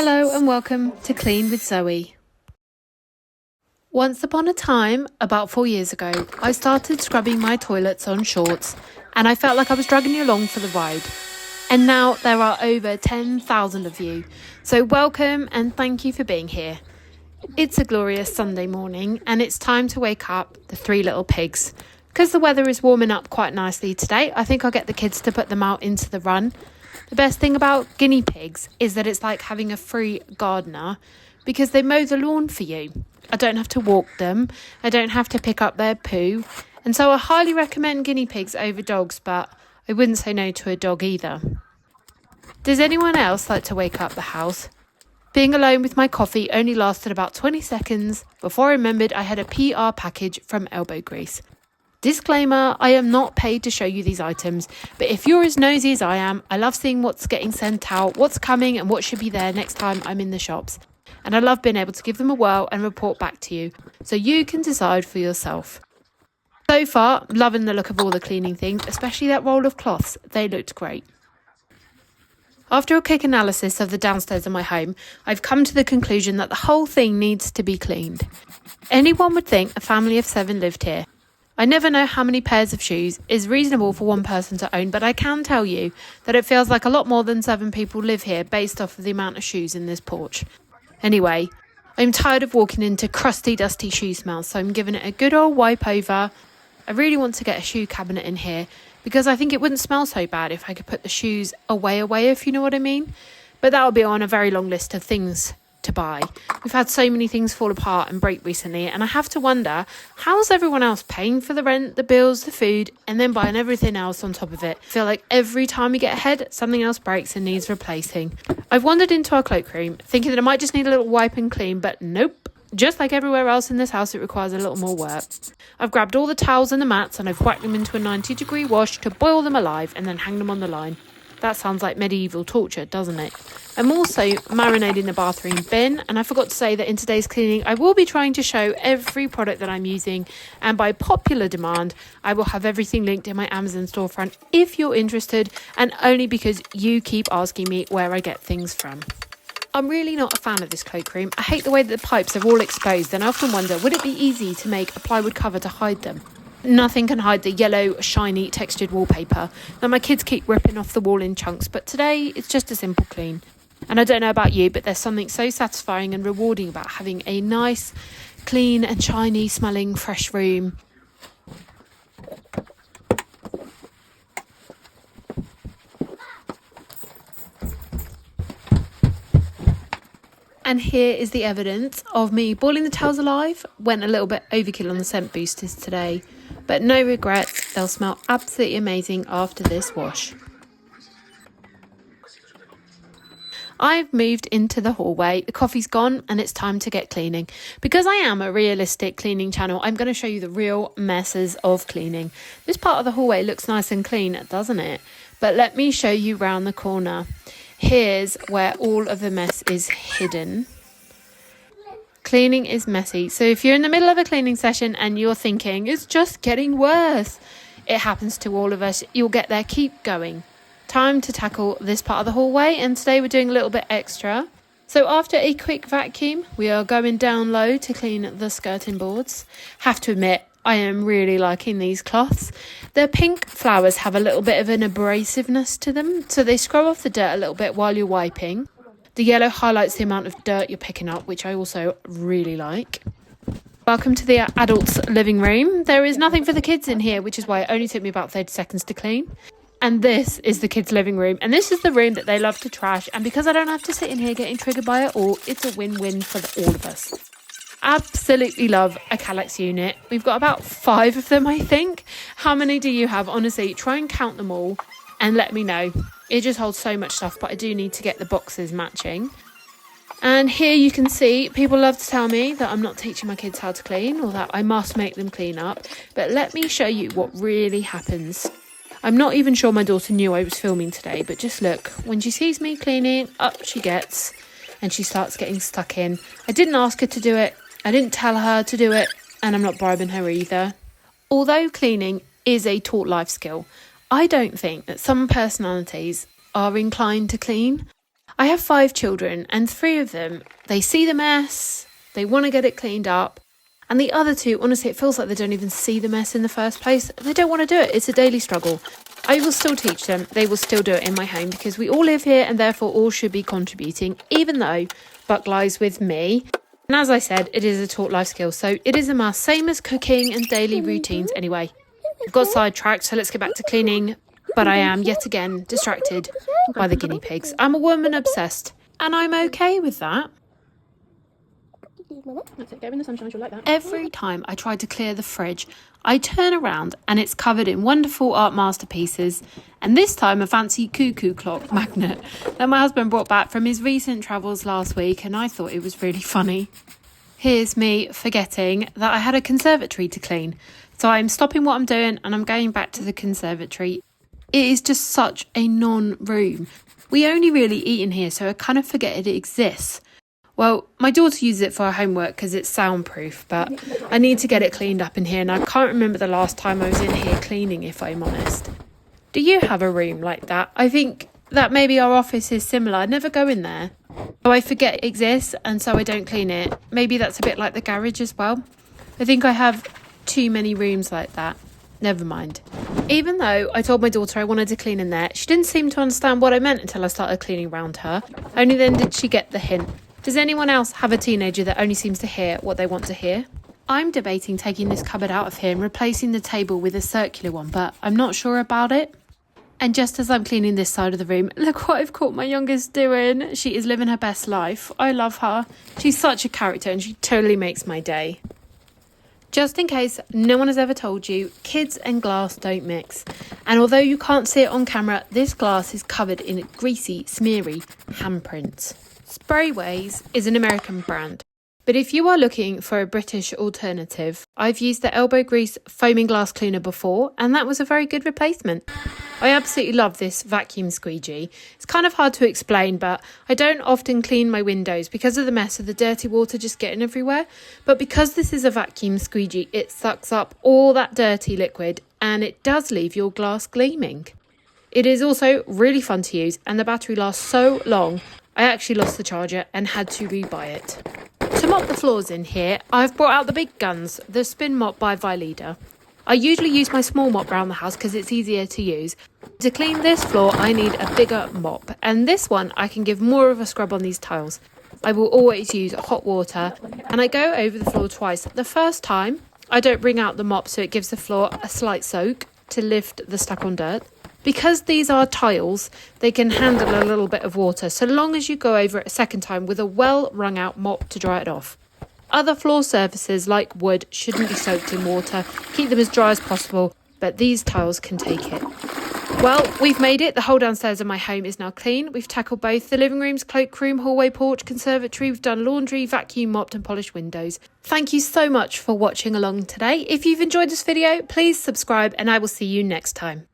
Hello and welcome to Clean with Zoe. Once upon a time, about 4 years ago, I started scrubbing my toilets on shorts and I felt like I was dragging you along for the ride. And now there are over 10,000 of you. So welcome and thank you for being here. It's a glorious Sunday morning and it's time to wake up the three little pigs. Because the weather is warming up quite nicely today, I think I'll get the kids to put them out into the run. The best thing about guinea pigs is that it's like having a free gardener because they mow the lawn for you. I don't have to walk them. I don't have to pick up their poo. And so I highly recommend guinea pigs over dogs, but I wouldn't say no to a dog either. Does anyone else like to wake up the house? Being alone with my coffee only lasted about 20 seconds before I remembered I had a PR package from Elbow Grease. Disclaimer, I am not paid to show you these items, but if you're as nosy as I am, I love seeing what's getting sent out, what's coming and what should be there next time I'm in the shops. And I love being able to give them a whirl and report back to you, so you can decide for yourself. So far, loving the look of all the cleaning things, especially that roll of cloths. They looked great. After a quick analysis of the downstairs of my home, I've come to the conclusion that the whole thing needs to be cleaned. Anyone would think a family of 7 lived here. I never know how many pairs of shoes is reasonable for one person to own, but I can tell you that it feels like a lot more than 7 people live here based off of the amount of shoes in this porch. Anyway, I'm tired of walking into crusty, dusty shoe smells, so I'm giving it a good old wipe over. I really want to get a shoe cabinet in here because I think it wouldn't smell so bad if I could put the shoes away, if you know what I mean. But that will be on a very long list of things to buy. We've had so many things fall apart and break recently, and I have to wonder, how's everyone else paying for the rent, the bills, the food, and then buying everything else on top of it? I feel like every time we get ahead, something else breaks and needs replacing. I've wandered into our cloakroom, thinking that it might just need a little wipe and clean, but nope. Just like everywhere else in this house, it requires a little more work. I've grabbed all the towels and the mats and I've whacked them into a 90-degree wash to boil them alive and then hang them on the line. That sounds like medieval torture, doesn't it? I'm also marinating the bathroom bin, and I forgot to say that in today's cleaning I will be trying to show every product that I'm using, and by popular demand I will have everything linked in my Amazon storefront if you're interested, and only because you keep asking me where I get things from. I'm really not a fan of this cloakroom. I hate the way that the pipes are all exposed, and I often wonder, would it be easy to make a plywood cover to hide them? Nothing can hide the yellow, shiny, textured wallpaper. Now my kids keep ripping off the wall in chunks, but today it's just a simple clean. And I don't know about you, but there's something so satisfying and rewarding about having a nice, clean and shiny smelling fresh room. And here is the evidence of me boiling the towels alive. Went a little bit overkill on the scent boosters today, but no regrets. They'll smell absolutely amazing after this wash. I've moved into the hallway, the coffee's gone and it's time to get cleaning. Because I am a realistic cleaning channel, I'm going to show you the real messes of cleaning. This part of the hallway looks nice and clean, doesn't it? But let me show you round the corner. Here's where all of the mess is hidden. Cleaning is messy. So if you're in the middle of a cleaning session and you're thinking, it's just getting worse, it happens to all of us. You'll get there, keep going. Time to tackle this part of the hallway, and today we're doing a little bit extra. So after a quick vacuum, we are going down low to clean the skirting boards. Have to admit, I am really liking these cloths. The pink flowers have a little bit of an abrasiveness to them, so they scrub off the dirt a little bit while you're wiping. The yellow highlights the amount of dirt you're picking up, which I also really like. Welcome to the adults' living room. There is nothing for the kids in here, which is why it only took me about 30 seconds to clean. And this is the kids' living room, and this is the room that they love to trash, and because I don't have to sit in here getting triggered by it all, it's a win-win for all of us. Absolutely love a Kallax unit. We've got about 5 of them, I think. How many do you have? Honestly, try and count them all and let me know. It just holds so much stuff, but I do need to get the boxes matching. And here you can see, people love to tell me that I'm not teaching my kids how to clean or that I must make them clean up, but let me show you what really happens. I'm not even sure my daughter knew I was filming today, but just look, when she sees me cleaning, up she gets and she starts getting stuck in. I didn't ask her to do it, I didn't tell her to do it, and I'm not bribing her either. Although cleaning is a taught life skill, I don't think that some personalities are inclined to clean. I have 5 children and 3 of them, they see the mess, they want to get it cleaned up. And the other 2, honestly, it feels like they don't even see the mess in the first place. They don't want to do it. It's a daily struggle. I will still teach them. They will still do it in my home because we all live here and therefore all should be contributing, even though Buck lies with me. And as I said, it is a taught life skill. So it is a must, same as cooking and daily routines anyway. I've got sidetracked, so let's get back to cleaning. But I am yet again distracted by the guinea pigs. I'm a woman obsessed and I'm okay with that. That's it, go in the sunshine, you'll like that. Every time I try to clear the fridge, I turn around and it's covered in wonderful art masterpieces, and this time a fancy cuckoo clock magnet that my husband brought back from his recent travels last week, and I thought it was really funny. Here's me forgetting that I had a conservatory to clean, so I'm stopping what I'm doing and I'm going back to the conservatory. It is just such a non-room. We only really eat in here, so I kind of forget it exists. Well, my daughter uses it for her homework because it's soundproof, but I need to get it cleaned up in here, and I can't remember the last time I was in here cleaning, if I'm honest. Do you have a room like that? I think that maybe our office is similar. I never go in there. So I forget it exists, and so I don't clean it. Maybe that's a bit like the garage as well. I think I have too many rooms like that. Never mind. Even though I told my daughter I wanted to clean in there, she didn't seem to understand what I meant until I started cleaning around her. Only then did she get the hint. Does anyone else have a teenager that only seems to hear what they want to hear? I'm debating taking this cupboard out of here and replacing the table with a circular one, but I'm not sure about it. And just as I'm cleaning this side of the room, look what I've caught my youngest doing. She is living her best life. I love her. She's such a character and she totally makes my day. Just in case no one has ever told you, kids and glass don't mix. And although you can't see it on camera, this glass is covered in greasy, smeary handprints. Sprayways is an American brand, but if you are looking for a British alternative, I've used the elbow grease foaming glass cleaner before, and that was a very good replacement. I absolutely love this vacuum squeegee. It's kind of hard to explain, but I don't often clean my windows because of the mess of the dirty water just getting everywhere. But because this is a vacuum squeegee, it sucks up all that dirty liquid and it does leave your glass gleaming. It is also really fun to use and the battery lasts so long, I actually lost the charger and had to rebuy it. To mop the floors in here, I've brought out the big guns, the Spin Mop by Vileda. I usually use my small mop around the house because it's easier to use. To clean this floor, I need a bigger mop, and this one I can give more of a scrub on these tiles. I will always use hot water, and I go over the floor twice. The first time, I don't bring out the mop so it gives the floor a slight soak to lift the stuck-on dirt. Because these are tiles, they can handle a little bit of water, so long as you go over it a second time with a well-wrung-out mop to dry it off. Other floor surfaces, like wood, shouldn't be soaked in water. Keep them as dry as possible, but these tiles can take it. Well, we've made it. The whole downstairs of my home is now clean. We've tackled both the living rooms, cloakroom, hallway, porch, conservatory. We've done laundry, vacuum, mopped and polished windows. Thank you so much for watching along today. If you've enjoyed this video, please subscribe and I will see you next time.